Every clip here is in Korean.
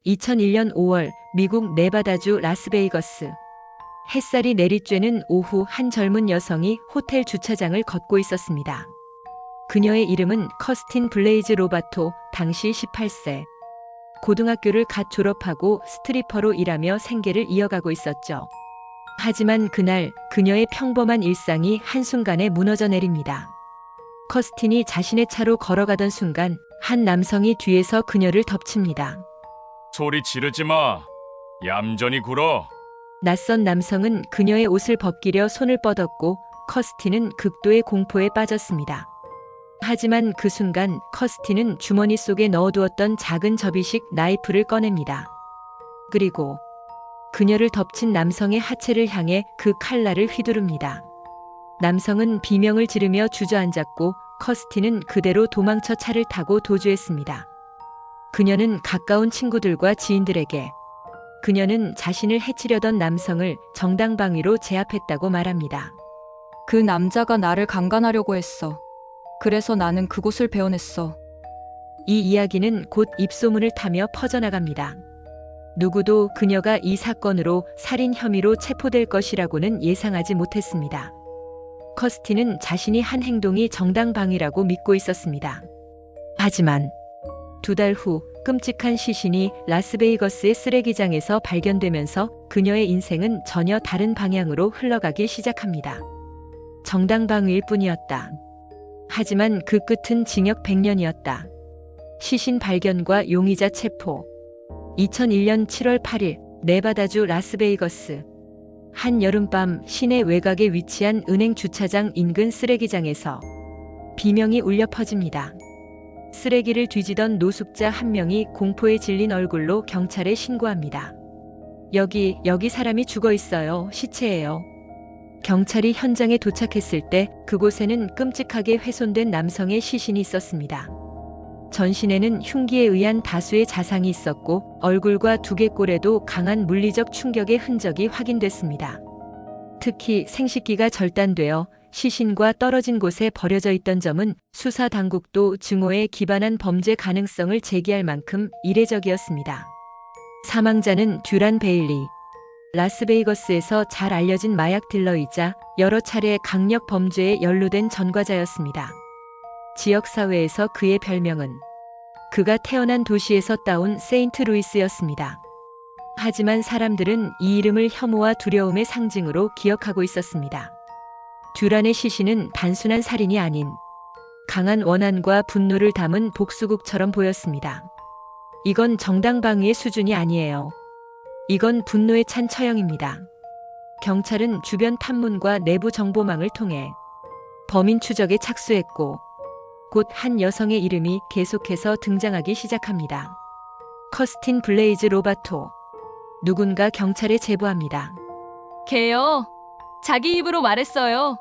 2001년 5월 미국 네바다주 라스베이거스. 햇살이 내리쬐는 오후 한 젊은 여성이 호텔 주차장을 걷고 있었습니다. 그녀의 이름은 커스틴 블레이즈 로바토, 당시 18세. 고등학교를 갓 졸업하고 스트리퍼로 일하며 생계를 이어가고 있었죠. 하지만 그날 그녀의 평범한 일상이 한순간에 무너져 내립니다. 커스틴이 자신의 차로 걸어가던 순간 한 남성이 뒤에서 그녀를 덮칩니다. 소리 지르지 마. 얌전히 굴어. 낯선 남성은 그녀의 옷을 벗기려 손을 뻗었고 커스틴은 극도의 공포에 빠졌습니다. 하지만 그 순간 커스틴은 주머니 속에 넣어두었던 작은 접이식 나이프를 꺼냅니다. 그리고 그녀를 덮친 남성의 하체를 향해 그 칼날을 휘두릅니다. 남성은 비명을 지르며 주저앉았고 커스틴은 그대로 도망쳐 차를 타고 도주했습니다. 그녀는 가까운 친구들과 지인들에게 그녀는 자신을 해치려던 남성을 정당방위로 제압했다고 말합니다. 그 남자가 나를 강간하려고 했어. 그래서 나는 그곳을 베어냈어. 이 이야기는 곧 입소문을 타며 퍼져나갑니다. 누구도 그녀가 이 사건으로 살인 혐의로 체포될 것이라고는 예상하지 못했습니다. 커스틴은 자신이 한 행동이 정당방위라고 믿고 있었습니다. 하지만 2달 후 끔찍한 시신이 라스베이거스의 쓰레기장에서 발견되면서 그녀의 인생은 전혀 다른 방향으로 흘러가기 시작합니다. 정당방위일 뿐이었다. 하지만 그 끝은 징역 100년이었다. 시신 발견과 용의자 체포. 2001년 7월 8일 네바다주 라스베이거스. 한 여름밤 시내 외곽에 위치한 은행 주차장 인근 쓰레기장에서 비명이 울려 퍼집니다. 쓰레기를 뒤지던 노숙자 한 명이 공포에 질린 얼굴로 경찰에 신고합니다. 여기 사람이 죽어 있어요. 시체예요. 경찰이 현장에 도착했을 때 그곳에는 끔찍하게 훼손된 남성의 시신이 있었습니다. 전신에는 흉기에 의한 다수의 자상이 있었고 얼굴과 두개골에도 강한 물리적 충격의 흔적이 확인됐습니다. 특히 생식기가 절단되어 시신과 떨어진 곳에 버려져 있던 점은 수사 당국도 증오에 기반한 범죄 가능성을 제기할 만큼 이례적이었습니다. 사망자는 듀란 베일리. 라스베이거스에서 잘 알려진 마약 딜러이자 여러 차례 강력 범죄에 연루된 전과자였습니다. 지역사회에서 그의 별명은 그가 태어난 도시에서 따온 세인트루이스였습니다. 하지만 사람들은 이 이름을 혐오와 두려움의 상징으로 기억하고 있었습니다. 듀란의 시신은 단순한 살인이 아닌 강한 원한과 분노를 담은 복수극처럼 보였습니다. 이건 정당방위의 수준이 아니에요. 이건 분노에 찬 처형입니다. 경찰은 주변 탐문과 내부 정보망을 통해 범인 추적에 착수했고 곧 한 여성의 이름이 계속해서 등장하기 시작합니다. 커스틴 블레이즈 로바토. 누군가 경찰에 제보합니다. 걔요. 자기 입으로 말했어요.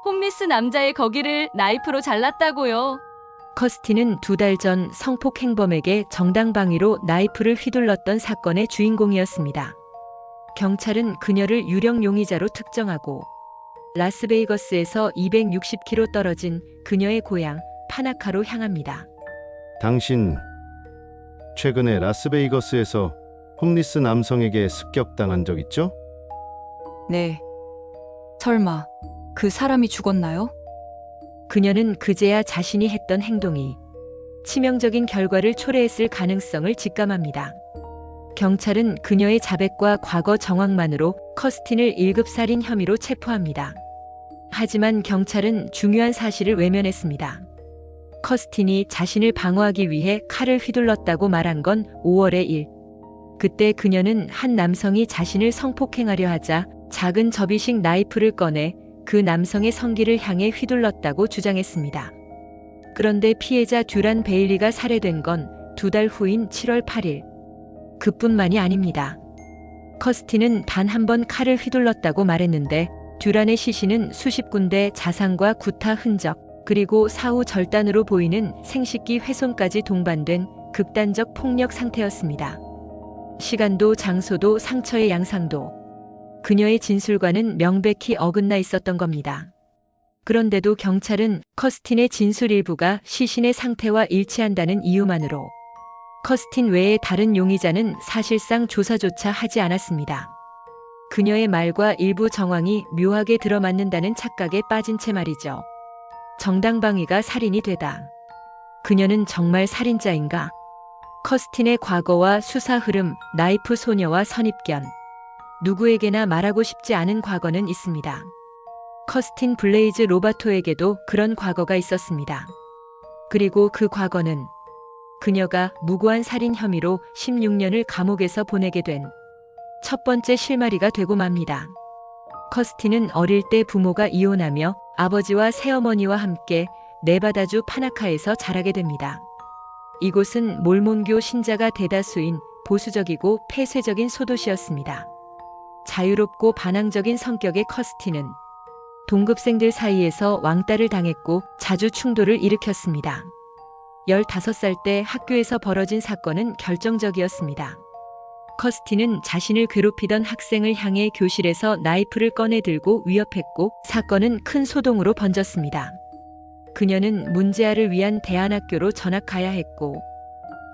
홈리스 남자의 거기를 나이프로 잘랐다고요. 커스틴은 2달 전 성폭 행범에게 정당방위로 나이프를 휘둘렀던 사건의 주인공이었습니다. 경찰은 그녀를 유력 용의자로 특정하고 라스베이거스에서 260km 떨어진 그녀의 고향 파나카로 향합니다. 당신 최근에 라스베이거스에서 홈리스 남성에게 습격당한 적 있죠? 네. 설마 그 사람이 죽었나요? 그녀는 그제야 자신이 했던 행동이 치명적인 결과를 초래했을 가능성을 직감합니다. 경찰은 그녀의 자백과 과거 정황만으로 커스틴을 1급 살인 혐의로 체포합니다. 하지만 경찰은 중요한 사실을 외면했습니다. 커스틴이 자신을 방어하기 위해 칼을 휘둘렀다고 말한 건 5월의 일. 그때 그녀는 한 남성이 자신을 성폭행하려 하자 작은 접이식 나이프를 꺼내 그 남성의 성기를 향해 휘둘렀다고 주장했습니다. 그런데 피해자 듀란 베일리가 살해된 건 2달 후인 7월 8일. 그뿐만이 아닙니다. 커스틴은 단 한 번 칼을 휘둘렀다고 말했는데 듀란의 시신은 수십 군데 자상과 구타 흔적, 그리고 사후 절단으로 보이는 생식기 훼손까지 동반된 극단적 폭력 상태였습니다. 시간도 장소도 상처의 양상도 그녀의 진술과는 명백히 어긋나 있었던 겁니다. 그런데도 경찰은 커스틴의 진술 일부가 시신의 상태와 일치한다는 이유만으로 커스틴 외에 다른 용의자는 사실상 조사조차 하지 않았습니다. 그녀의 말과 일부 정황이 묘하게 들어맞는다는 착각에 빠진 채 말이죠. 정당방위가 살인이 되다. 그녀는 정말 살인자인가? 커스틴의 과거와 수사 흐름, 나이프 소녀와 선입견. 누구에게나 말하고 싶지 않은 과거는 있습니다. 커스틴 블레이즈 로바토에게도 그런 과거가 있었습니다. 그리고 그 과거는 그녀가 무고한 살인 혐의로 16년을 감옥에서 보내게 된 첫 번째 실마리가 되고 맙니다. 커스틴은 어릴 때 부모가 이혼하며 아버지와 새어머니와 함께 네바다주 파나카에서 자라게 됩니다. 이곳은 몰몬교 신자가 대다수인 보수적이고 폐쇄적인 소도시였습니다. 자유롭고 반항적인 성격의 커스틴은 동급생들 사이에서 왕따를 당했고 자주 충돌을 일으켰습니다. 15살 때 학교에서 벌어진 사건은 결정적이었습니다. 커스틴은 자신을 괴롭히던 학생을 향해 교실에서 나이프를 꺼내 들고 위협했고 사건은 큰 소동으로 번졌습니다. 그녀는 문제아를 위한 대안학교로 전학 가야 했고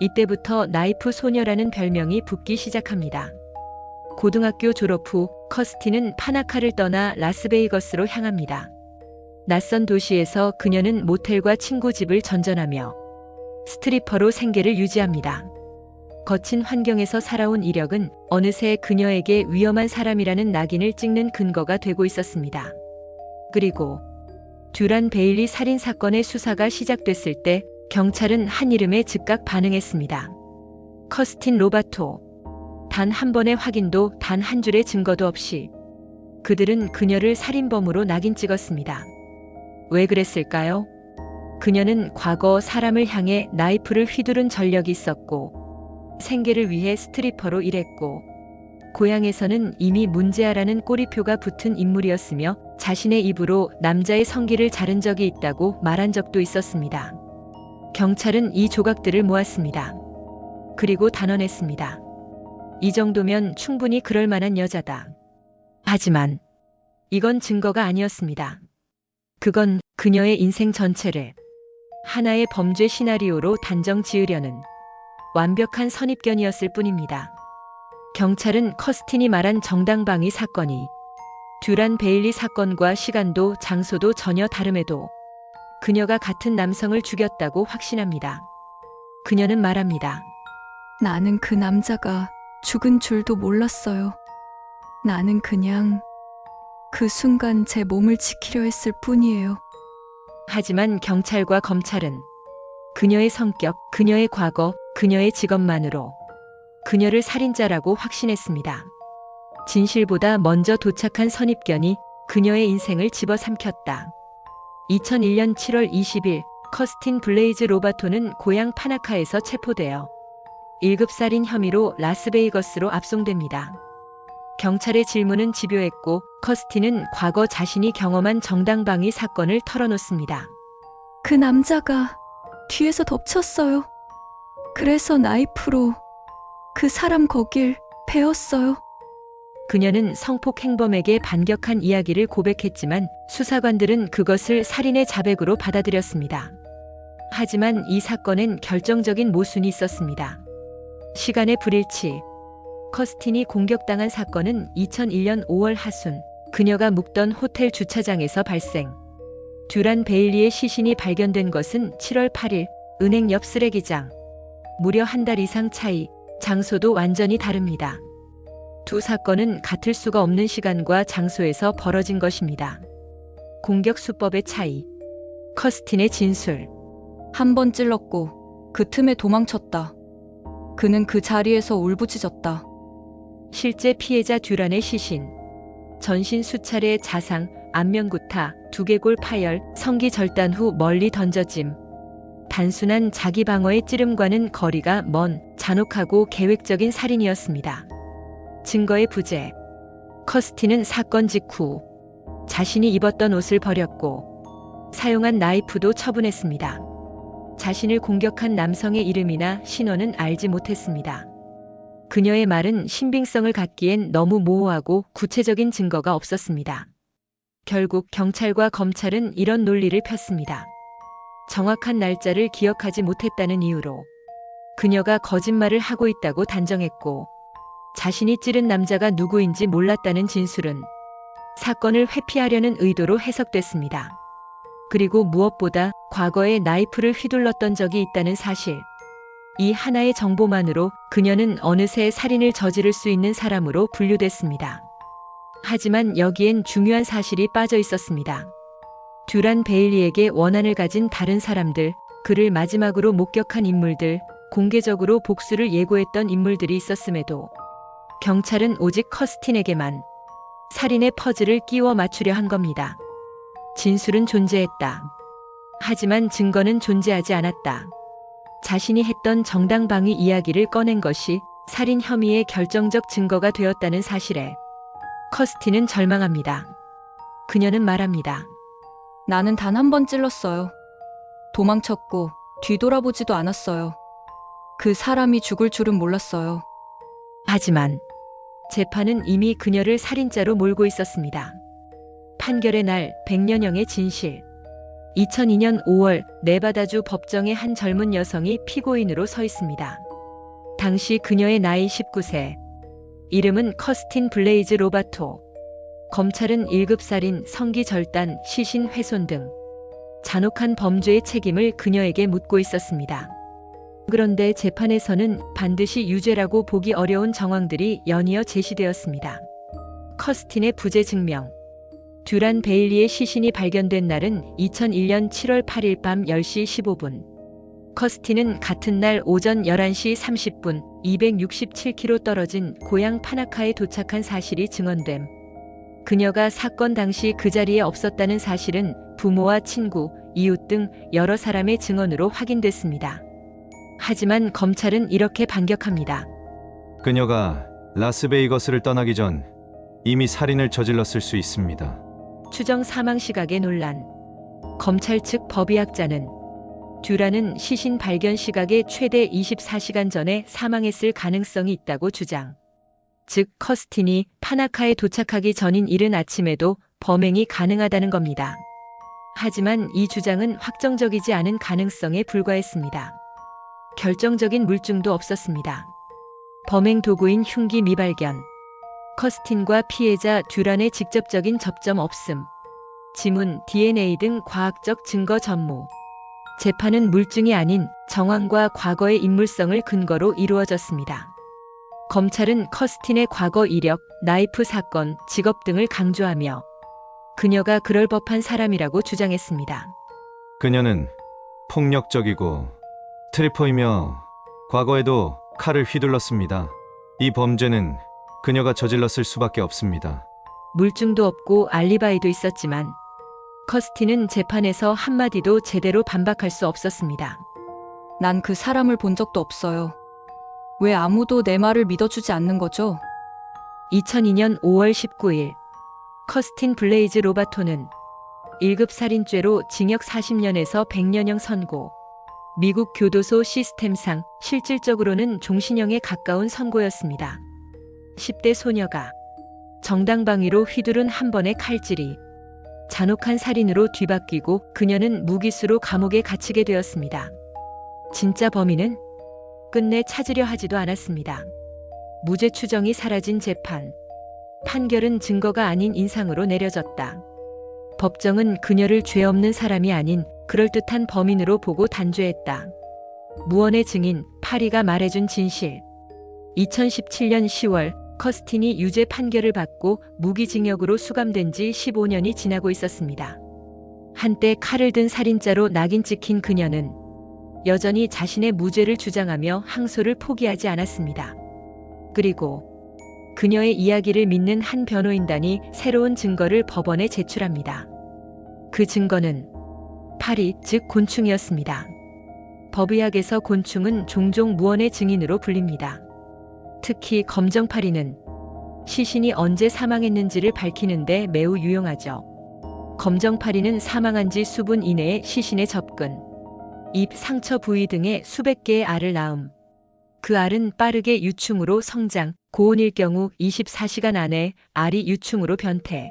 이때부터 나이프 소녀라는 별명이 붙기 시작합니다. 고등학교 졸업 후 커스틴은 파나카를 떠나 라스베이거스로 향합니다. 낯선 도시에서 그녀는 모텔과 친구 집을 전전하며 스트리퍼로 생계를 유지합니다. 거친 환경에서 살아온 이력은 어느새 그녀에게 위험한 사람이라는 낙인을 찍는 근거가 되고 있었습니다. 그리고 듀란 베일리 살인 사건의 수사가 시작됐을 때 경찰은 한 이름에 즉각 반응했습니다. 커스틴 로바토. 단 한 번의 확인도 단 한 줄의 증거도 없이 그들은 그녀를 살인범으로 낙인 찍었습니다. 왜 그랬을까요? 그녀는 과거 사람을 향해 나이프를 휘두른 전력이 있었고 생계를 위해 스트리퍼로 일했고 고향에서는 이미 문제아라는 꼬리표가 붙은 인물이었으며 자신의 입으로 남자의 성기를 자른 적이 있다고 말한 적도 있었습니다. 경찰은 이 조각들을 모았습니다. 그리고 단언했습니다. 이 정도면 충분히 그럴 만한 여자다. 하지만 이건 증거가 아니었습니다. 그건 그녀의 인생 전체를 하나의 범죄 시나리오로 단정 지으려는 완벽한 선입견이었을 뿐입니다. 경찰은 커스틴이 말한 정당방위 사건이 듀란 베일리 사건과 시간도 장소도 전혀 다름에도 그녀가 같은 남성을 죽였다고 확신합니다. 그녀는 말합니다. 나는 그 남자가 죽은 줄도 몰랐어요. 나는 그냥 그 순간 제 몸을 지키려 했을 뿐이에요. 하지만 경찰과 검찰은 그녀의 성격, 그녀의 과거, 그녀의 직업만으로 그녀를 살인자라고 확신했습니다. 진실보다 먼저 도착한 선입견이 그녀의 인생을 집어삼켰다. 2001년 7월 20일 커스틴 블레이즈 로바토는 고향 파나카에서 체포되어 1급 살인 혐의로 라스베이거스로 압송됩니다. 경찰의 질문은 집요했고 커스틴은 과거 자신이 경험한 정당방위 사건을 털어놓습니다. 그 남자가 뒤에서 덮쳤어요. 그래서 나이프로 그 사람 거길 베었어요. 그녀는 성폭 행범에게 반격한 이야기를 고백했지만 수사관들은 그것을 살인의 자백으로 받아들였습니다. 하지만 이 사건엔 결정적인 모순이 있었습니다. 시간의 불일치. 커스틴이 공격당한 사건은 2001년 5월 하순, 그녀가 묵던 호텔 주차장에서 발생. 듀란 베일리의 시신이 발견된 것은 7월 8일, 은행 옆 쓰레기장. 무려 한 달 이상 차이, 장소도 완전히 다릅니다. 두 사건은 같을 수가 없는 시간과 장소에서 벌어진 것입니다. 공격 수법의 차이. 커스틴의 진술. 한 번 찔렀고 그 틈에 도망쳤다. 그는 그 자리에서 울부짖었다. 실제 피해자 듀란의 시신. 전신 수차례 자상, 안면구타, 두개골 파열, 성기 절단 후 멀리 던져짐. 단순한 자기 방어의 찌름과는 거리가 먼 잔혹하고 계획적인 살인이었습니다. 증거의 부재. 커스틴은 사건 직후 자신이 입었던 옷을 버렸고 사용한 나이프도 처분했습니다. 자신을 공격한 남성의 이름이나 신원은 알지 못했습니다. 그녀의 말은 신빙성을 갖기엔 너무 모호하고 구체적인 증거가 없었습니다. 결국 경찰과 검찰은 이런 논리를 폈습니다. 정확한 날짜를 기억하지 못했다는 이유로 그녀가 거짓말을 하고 있다고 단정했고, 자신이 찌른 남자가 누구인지 몰랐다는 진술은 사건을 회피하려는 의도로 해석됐습니다. 그리고 무엇보다 과거에 나이프를 휘둘렀던 적이 있다는 사실. 이 하나의 정보만으로 그녀는 어느새 살인을 저지를 수 있는 사람으로 분류됐습니다. 하지만 여기엔 중요한 사실이 빠져 있었습니다. 듀란 베일리에게 원한을 가진 다른 사람들, 그를 마지막으로 목격한 인물들, 공개적으로 복수를 예고했던 인물들이 있었음에도 경찰은 오직 커스틴에게만 살인의 퍼즐을 끼워 맞추려 한 겁니다. 진술은 존재했다. 하지만 증거는 존재하지 않았다. 자신이 했던 정당방위 이야기를 꺼낸 것이 살인 혐의의 결정적 증거가 되었다는 사실에 커스틴은 절망합니다. 그녀는 말합니다. 나는 단 한 번 찔렀어요. 도망쳤고 뒤돌아보지도 않았어요. 그 사람이 죽을 줄은 몰랐어요. 하지만 재판은 이미 그녀를 살인자로 몰고 있었습니다. 판결의 날 100년형의 진실. 2002년 5월 네바다주 법정에 한 젊은 여성이 피고인으로 서 있습니다. 당시 그녀의 나이 19세. 이름은 커스틴 블레이즈 로바토. 검찰은 1급 살인, 성기 절단, 시신 훼손 등 잔혹한 범죄의 책임을 그녀에게 묻고 있었습니다. 그런데 재판에서는 반드시 유죄라고 보기 어려운 정황들이 연이어 제시되었습니다. 커스틴의 부재 증명. 듀란 베일리의 시신이 발견된 날은 2001년 7월 8일 밤 10시 15분. 커스틴은 같은 날 오전 11시 30분 267km 떨어진 고향 파나카에 도착한 사실이 증언됨. 그녀가 사건 당시 그 자리에 없었다는 사실은 부모와 친구, 이웃 등 여러 사람의 증언으로 확인됐습니다. 하지만 검찰은 이렇게 반격합니다. 그녀가 라스베이거스를 떠나기 전 이미 살인을 저질렀을 수 있습니다. 추정 사망 시각의 논란. 검찰 측 법의학자는 듀란은 시신 발견 시각의 최대 24시간 전에 사망했을 가능성이 있다고 주장. 즉 커스틴이 파나카에 도착하기 전인 이른 아침에도 범행이 가능하다는 겁니다. 하지만 이 주장은 확정적이지 않은 가능성에 불과했습니다. 결정적인 물증도 없었습니다. 범행 도구인 흉기 미발견. 커스틴과 피해자 듀란의 직접적인 접점 없음. 지문, DNA 등 과학적 증거 전무. 재판은 물증이 아닌 정황과 과거의 인물성을 근거로 이루어졌습니다. 검찰은 커스틴의 과거 이력, 나이프 사건, 직업 등을 강조하며 그녀가 그럴 법한 사람이라고 주장했습니다. 그녀는 폭력적이고 스트리퍼이며 과거에도 칼을 휘둘렀습니다. 이 범죄는 그녀가 저질렀을 수밖에 없습니다. 물증도 없고 알리바이도 있었지만 커스틴은 재판에서 한마디도 제대로 반박할 수 없었습니다. 난 그 사람을 본 적도 없어요. 왜 아무도 내 말을 믿어주지 않는 거죠? 2002년 5월 19일 커스틴 블레이즈 로바토는 1급 살인죄로 징역 40년에서 100년형 선고. 미국 교도소 시스템상 실질적으로는 종신형에 가까운 선고였습니다. 10대 소녀가 정당방위로 휘두른 한 번의 칼질이 잔혹한 살인으로 뒤바뀌고 그녀는 무기수로 감옥에 갇히게 되었습니다. 진짜 범인은 끝내 찾으려 하지도 않았습니다. 무죄 추정이 사라진 재판. 판결은 증거가 아닌 인상으로 내려졌다. 법정은 그녀를 죄 없는 사람이 아닌 그럴듯한 범인으로 보고 단죄했다. 무언의 증인 파리가 말해준 진실. 2017년 10월 커스틴이 유죄 판결을 받고 무기징역으로 수감된 지 15년이 지나고 있었습니다. 한때 칼을 든 살인자로 낙인 찍힌 그녀는 여전히 자신의 무죄를 주장하며 항소를 포기하지 않았습니다. 그리고 그녀의 이야기를 믿는 한 변호인단이 새로운 증거를 법원에 제출합니다. 그 증거는 파리, 즉 곤충이었습니다. 법의학에서 곤충은 종종 무언의 증인으로 불립니다. 특히 검정파리는 시신이 언제 사망했는지를 밝히는데 매우 유용하죠. 검정파리는 사망한 지 수분 이내에 시신에 접근, 입, 상처 부위 등의 수백 개의 알을 낳음. 그 알은 빠르게 유충으로 성장, 고온일 경우 24시간 안에 알이 유충으로 변태.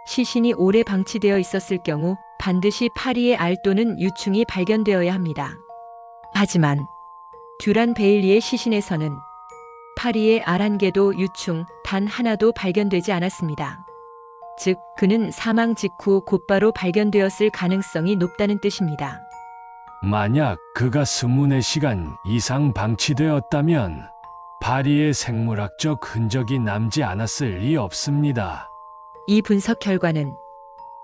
시신이 오래 방치되어 있었을 경우 반드시 파리의 알 또는 유충이 발견되어야 합니다. 하지만 듀란 베일리의 시신에서는 파리의 아란게도 유충 단 하나도 발견되지 않았습니다. 즉, 그는 사망 직후 곧바로 발견되었을 가능성이 높다는 뜻입니다. 만약 그가 24시간 이상 방치되었다면 파리의 생물학적 흔적이 남지 않았을 리 없습니다. 이 분석 결과는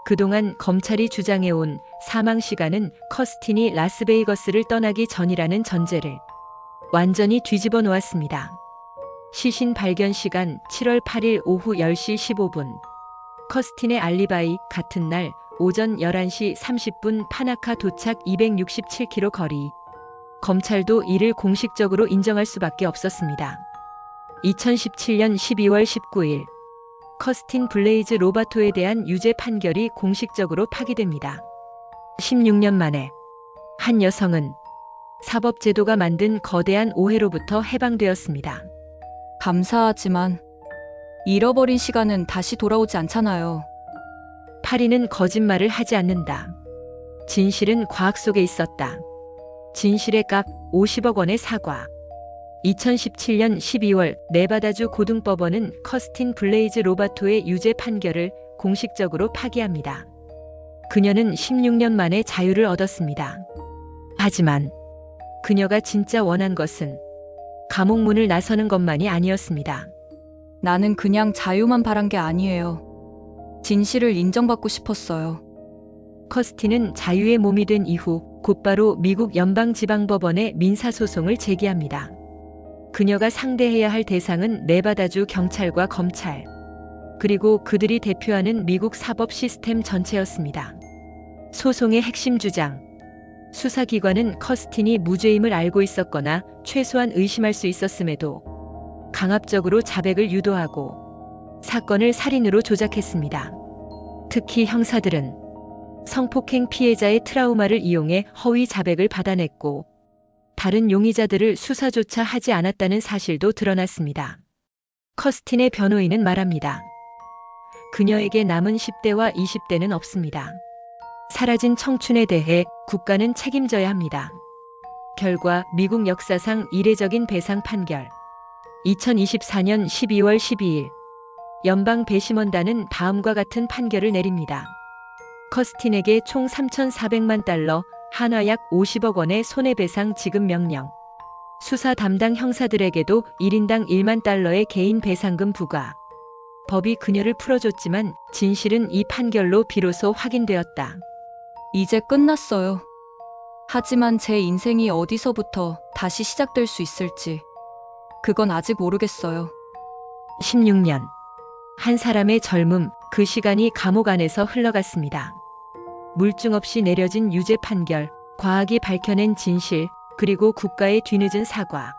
그동안 검찰이 주장해온 사망 시간은 커스틴이 라스베이거스를 떠나기 전이라는 전제를 완전히 뒤집어 놓았습니다. 시신 발견 시간 7월 8일 오후 10시 15분. 커스틴의 알리바이 같은 날 오전 11시 30분 파나카 도착 267km 거리. 검찰도 이를 공식적으로 인정할 수밖에 없었습니다. 2017년 12월 19일 커스틴 블레이즈 로바토에 대한 유죄 판결이 공식적으로 파기됩니다. 16년 만에 한 여성은 사법제도가 만든 거대한 오해로부터 해방되었습니다. 감사하지만 잃어버린 시간은 다시 돌아오지 않잖아요. 파리는 거짓말을 하지 않는다. 진실은 과학 속에 있었다. 진실의 값 50억 원의 사과. 2017년 12월 네바다주 고등법원은 커스틴 블레이즈 로바토의 유죄 판결을 공식적으로 파기합니다. 그녀는 16년 만에 자유를 얻었습니다. 하지만 그녀가 진짜 원한 것은 감옥 문을 나서는 것만이 아니었습니다. 나는 그냥 자유만 바란 게 아니에요. 진실을 인정받고 싶었어요. 커스틴은 자유의 몸이 된 이후 곧바로 미국 연방지방법원에 민사소송을 제기합니다. 그녀가 상대해야 할 대상은 네바다주 경찰과 검찰, 그리고 그들이 대표하는 미국 사법 시스템 전체였습니다. 소송의 핵심 주장. 수사기관은 커스틴이 무죄임을 알고 있었거나 최소한 의심할 수 있었음에도 강압적으로 자백을 유도하고 사건을 살인으로 조작했습니다. 특히 형사들은 성폭행 피해자의 트라우마를 이용해 허위 자백을 받아냈고 다른 용의자들을 수사조차 하지 않았다는 사실도 드러났습니다. 커스틴의 변호인은 말합니다. 그녀에게 남은 10대와 20대는 없습니다. 사라진 청춘에 대해 국가는 책임져야 합니다. 결과 미국 역사상 이례적인 배상 판결. 2024년 12월 12일 연방 배심원단은 다음과 같은 판결을 내립니다. 커스틴에게 총 3,400만 달러, 한화 약 50억 원의 손해배상 지급 명령. 수사 담당 형사들에게도 1인당 1만 달러의 개인 배상금 부과. 법이 그녀를 풀어줬지만 진실은 이 판결로 비로소 확인되었다. 이제 끝났어요. 하지만 제 인생이 어디서부터 다시 시작될 수 있을지 그건 아직 모르겠어요. 16년. 한 사람의 젊음, 그 시간이 감옥 안에서 흘러갔습니다. 물증 없이 내려진 유죄 판결, 과학이 밝혀낸 진실, 그리고 국가의 뒤늦은 사과.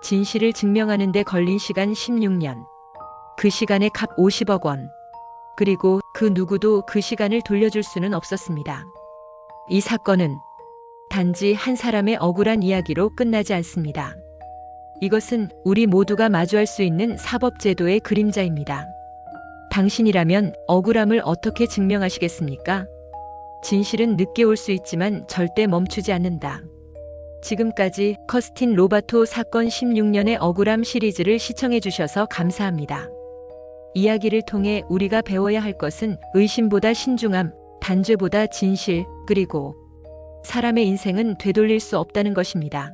진실을 증명하는 데 걸린 시간 16년. 그 시간의 값 50억 원. 그리고 그 누구도 그 시간을 돌려줄 수는 없었습니다. 이 사건은 단지 한 사람의 억울한 이야기로 끝나지 않습니다. 이것은 우리 모두가 마주할 수 있는 사법제도의 그림자입니다. 당신이라면 억울함을 어떻게 증명하시겠습니까? 진실은 늦게 올 수 있지만 절대 멈추지 않는다. 지금까지 커스틴 로바토 사건 16년의 억울함 시리즈를 시청해 주셔서 감사합니다. 이야기를 통해 우리가 배워야 할 것은 의심보다 신중함, 단죄보다 진실, 그리고 사람의 인생은 되돌릴 수 없다는 것입니다.